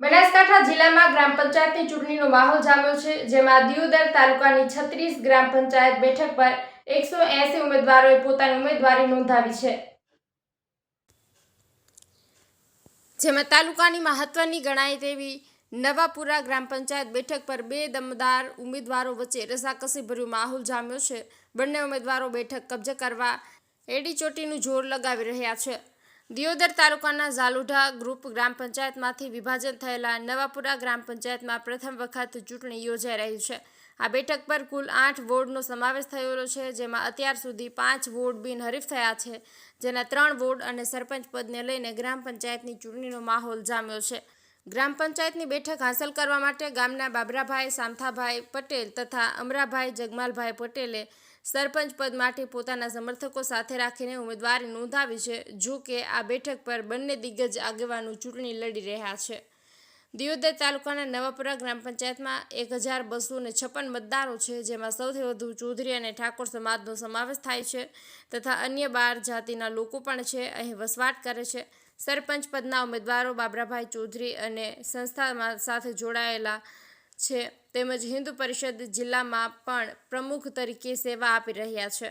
બનાસકાંઠા જિલ્લામાં ગ્રામ પંચાયતની ચૂંટણીનો માહોલ જામ્યો છે, જેમાં દિયોદર તાલુકાની 36 ગ્રામ પંચાયત બેઠક પર 180 ઉમેદવારોએ પોતાની ઉમેદવારી નોંધાવી છે, જેમાં તાલુકાની મહત્વની ગણાય તેવી નવાપુરા ગ્રામ પંચાયત બેઠક પર બે દમદાર ઉમેદવારો વચ્ચે રસાકસીભર્યો માહોલ જામ્યો છે। બંને ઉમેદવારો બેઠક કબજે કરવા એડીચોટીનું જોર લગાવી રહ્યા છે। દિયોદર તાલુકાના ઝાલુઢા ગ્રુપ ગ્રામ પંચાયતમાંથી વિભાજન થયેલા નવાપુરા ગ્રામ પંચાયતમાં પ્રથમ વખત ચૂંટણી યોજાઈ રહી છે। આ બેઠક પર કુલ 8 વોર્ડનો સમાવેશ થયેલો છે, જેમાં અત્યાર સુધી 5 વોર્ડ બિનહરીફ થયા છે, જેના 3 વોર્ડ અને સરપંચ પદને લઈને ગ્રામ પંચાયતની ચૂંટણીનો માહોલ જામ્યો છે। ગ્રામ પંચાયતની બેઠક હાંસલ કરવા માટે ગામના બાબરાભાઈ સામથાભાઈ પટેલ તથા અમરાભાઈ જગમાલભાઈ પટેલે સરપંચ પદ માટે પોતાના સમર્થકો સાથે રાખીને ઉમેદવારી નોંધાવી છે। જો કે આ બેઠક પર બંને દિગ્ગજ આગેવાનો ચૂંટણી લડી રહ્યા છે। દિયોદર તાલુકાના નવાપુરા ગ્રામ પંચાયતમાં 1256 મતદારો છે, જેમાં સૌથી વધુ ચૌધરી અને ઠાકોર સમાજનો સમાવેશ થાય છે તથા અન્ય 12 જાતિના લોકો પણ છે, અહીં વસવાટ કરે છે। સરપંચ પદના ઉમેદવારો બાબરાભાઈ ચૌધરી અને સંસ્થા સાથે જોડાયેલા છે, તેમજ હિન્દુ પરિષદ જિલ્લામાં પણ પ્રમુખ તરીકે સેવા આપી રહ્યા છે।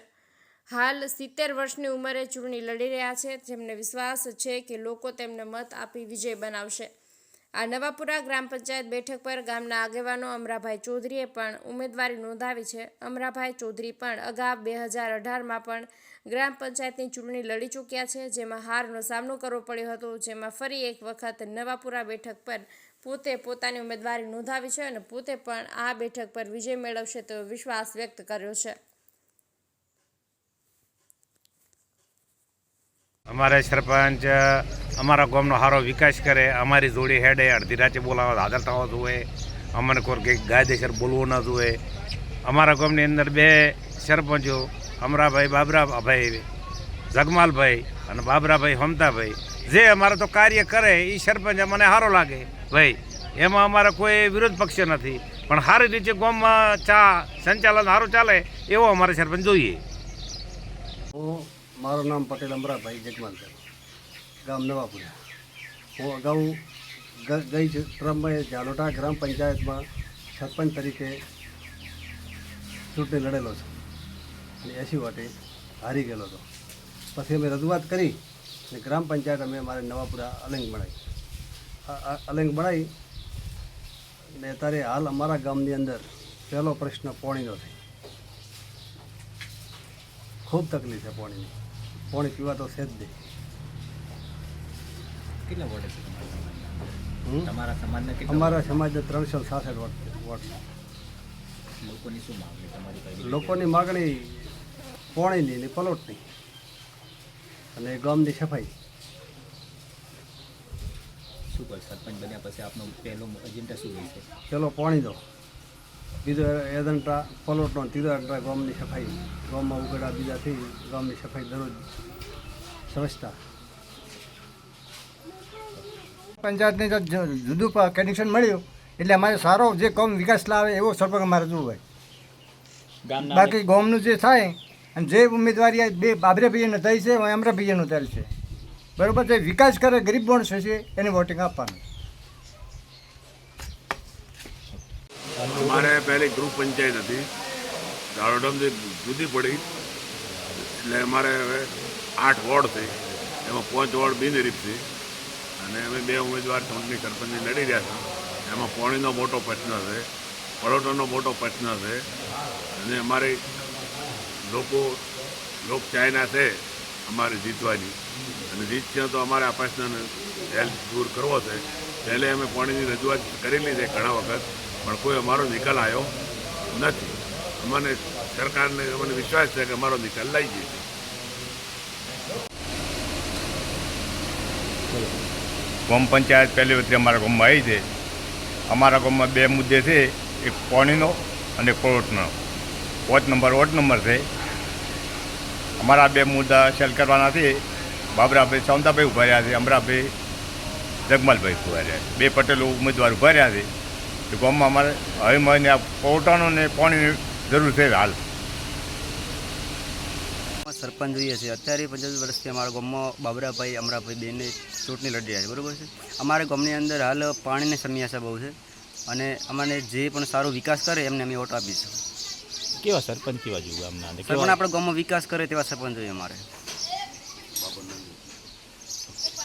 હાલ 70 વર્ષની ઉંમરે ચૂંટણી લડી રહ્યા છે, જેમને વિશ્વાસ છે કે લોકો તેમને મત આપી વિજય બનાવશે। આ નવાપુરા ગ્રામ પંચાયત બેઠક પર ગામના આગેવાનો અમરાભાઈ ચૌધરીએ પણ ઉમેદવારી નોંધાવી છે। અમરાભાઈ ચૌધરી પણ અગાઉ 2018માં પણ ગ્રામ પંચાયતની ચૂંટણી લડી ચૂક્યા છે, જેમાં હારનો સામનો કરવો પડ્યો હતો, જેમાં ફરી એક વખત નવાપુરા બેઠક પર પોતે પોતાની ઉમેદવારી નોંધાવી છે અને પોતે પણ આ બેઠક પર વિજય મેળવશે તેવો વિશ્વાસ વ્યક્ત કર્યો છે। અમારે સરપંચ અમારા ગામનો સારો વિકાસ કરે, અમારી જોડી હેડે, અડધી રાતે બોલાવો હાજર થવા જોઈએ, અમને કોઈ કંઈક કાયદેસર બોલવું ન જોઈએ। અમારા ગામની અંદર 2 સરપંચો અમરાભાઈ બાબરાભાઈ જગમાલભાઈ અને બાબરાભાઈ હમતાભાઈ જે અમારે તો કાર્ય કરે એ સરપંચ અમને સારો લાગે ભાઈ, એમાં અમારે કોઈ વિરોધ પક્ષ નથી, પણ સારી રીતે ગામમાં સંચાલન સારું ચાલે એવો અમારે સરપંચ જોઈએ। મારું નામ પટેલ અમરાભાઈ જગમાલભાઈ, ગામ નવાપુરા। હું અગાઉ ગઈ ટ્રમમાં ઝાલોટા ગ્રામ પંચાયતમાં સરપંચ તરીકે ચૂંટણી લડેલો છું અને 80 વોટે હારી ગયેલો હતો। પછી અમે રજૂઆત કરી અને ગ્રામ પંચાયત અમે અમારે નવાપુરા અલંગ બનાવી અને અત્યારે હાલ અમારા ગામની અંદર પહેલો પ્રશ્ન પાણીનો છે। ખૂબ તકલીફ છે પાણીની, પાણી પીવા તો છે જ નહીં। કેટલા વોટ છે તમારા સમાજના? અમારા સમાજના 366 વોટ છે। લોકોની શું માગણી તમારી પાસે? લોકોની માગણી પાણીની ને પલોટની અને ગામની સફાઈ। શું કરે સરપંચ બન્યા પછી આપનો પહેલો એજન્ડા શું રહેશે? પેલો પાણીનો, બીજો એજન્ડા પલોટનો, ત્રીજો એજન્ડા ગામની સફાઈ, ગામમાં ઉગડા બીજાથી ગામની સફાઈ દરરોજ સ્વચ્છતા। પંચાયતને જુદું કનેક્શન મળ્યું એટલે અમારે સારો જે કામ વિકાસ લાવે એવો સરપંચ અમારે જોવો હોય। બાકી ગામનું જે થાય અને જે ઉમેદવારી 2 બાબરેભાઈને થઈ છે અમરાભાઈનું થયેલ છે, બરાબર છે, વિકાસ કરે ગરીબ માણસ છે એને વોટિંગ આપવાનું। અમારે પહેલી ગ્રુપ પંચાયત હતી, ઝાલોડામાંથી જુદી પડી એટલે અમારે હવે 8 વોર્ડ છે, એમાં 5 વોર્ડ બિનહરીફ છે અને અમે 2 ઉમેદવાર ચૂંટણી સરપંચની લડી રહ્યા છીએ। એમાં પાણીનો મોટો પ્રશ્ન છે, પલોટોનો મોટો પ્રશ્ન છે અને અમારે લોકચાહના છે અમારે જીતવાની, અને જીતશે તો અમારે આ પ્રશ્નને હેલ્પ દૂર કરવો છે। પહેલે અમે પાણીની રજૂઆત કરેલી છે ઘણા વખત, પણ કોઈ અમારો નિકાલ આવ્યો નથી। અમને સરકારને અમને વિશ્વાસ છે કે અમારો નિકાલ લાવી જશે। ગામ પંચાયત પહેલી વખતે અમારા ગામમાં આવી છે। અમારા ગામમાં 2 મુદ્દે છે, એક પાણીનો અને પલોટનો। 5 નંબર વોર્ડ નંબર છે। અમારા 2 મુદ્દા સેલ કરવાના છે। બાબરાભાઈ સામતાભાઈ ઉભા રહ્યા છે, અમરાભાઈ જગમાલભાઈ ઉભા રહ્યા છે, 2 પટેલો ઉમેદવાર ઉભા રહ્યા છે। તો ગામમાં અમારે હવે મને આ પલોટાનો ને પાણીની જરૂર છે હાલ। સરપંચ જોઈએ છે. અત્યારે 25 વર્ષથી અમારા ગામમાં બાબરાભાઈ અમરાભાઈ બેને ચૂંટણી લડી રહ્યા છે, બરાબર છે. અમારા ગામની અંદર હાલ પાણીની સમસ્યા બહુ છે અને અમને જે પણ સારો વિકાસ કરે એમને અમે વોટ આપીશું. કેવા સરપંચ કેવા જોઈએ ગામના અને સરપંચ આપણા ગામમાં વિકાસ કરે તેવા સરપંચ જોઈએ અમારે.